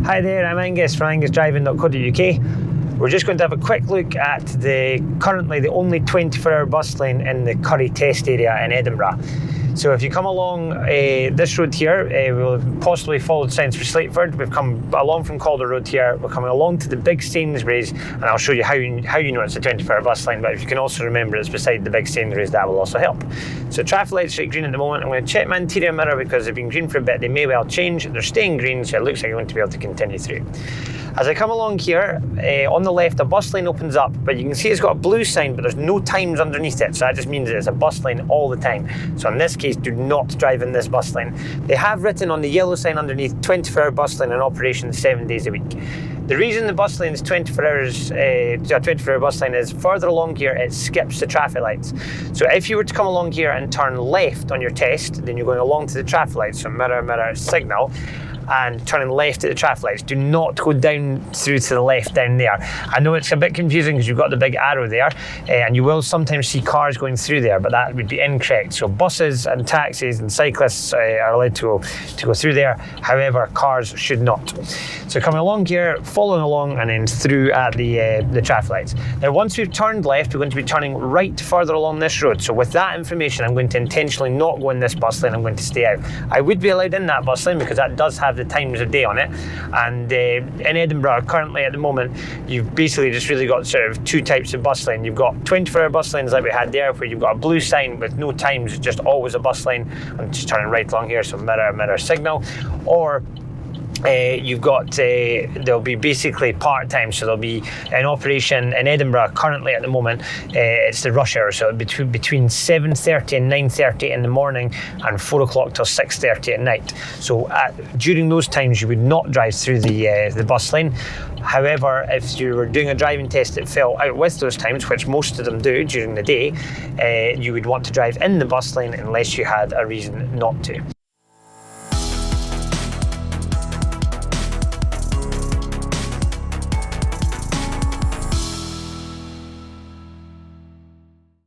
Hi there, I'm Angus from AngusDriving.co.uk. We're just going to have a quick look at currently the only 24-hour bus lane in the Currie test area in Edinburgh. So if you come along this road here, we'll possibly followed signs for Slateford. We've come along from Calder Road here. We're coming along to the big Sainsbury's, and I'll show you how you know it's a 24-hour bus line. But if you can also remember it's beside the big Sainsbury's, that will also help. So traffic lights are green at the moment. I'm going to check my interior mirror because they've been green for a bit. They may well change. They're staying green, so it looks like you're going to be able to continue through. As I come along here, on the left, a bus lane opens up, but you can see it's got a blue sign, but there's no times underneath it, so that just means it's a bus lane all the time. So in this case, do not drive in this bus lane. They have written on the yellow sign underneath, 24-hour bus lane in operation 7 days a week. The reason the bus lane is 24 hours, a 24-hour bus lane is further along here, it skips the traffic lights. So if you were to come along here and turn left on your test, then you're going along to the traffic lights, so mirror, mirror, signal, and turning left at the traffic lights. Do not go down through to the left down there. I know it's a bit confusing because you've got the big arrow there, and you will sometimes see cars going through there, but that would be incorrect. So buses and taxis and cyclists are allowed to go through there. However, cars should not. So coming along here, following along, and then through at the traffic lights. Now once we've turned left, we're going to be turning right further along this road. So with that information, I'm going to intentionally not go in this bus lane. I'm going to stay out. I would be allowed in that bus lane because that does have the times of day on it, and in Edinburgh currently at the moment you've basically just really got sort of two types of bus lane. You've got 24-hour bus lanes like we had there, where you've got a blue sign with no times, just always a bus lane. I'm just turning right along here, so mirror, mirror, signal. Or you've got there'll be basically part-time, so there'll be an operation in Edinburgh currently at the moment. It's the rush hour, so between 7:30 and 9:30 in the morning and 4 o'clock till 6:30 at night. So during those times you would not drive through the bus lane. However, if you were doing a driving test that fell out with those times, which most of them do during the day, you would want to drive in the bus lane unless you had a reason not to.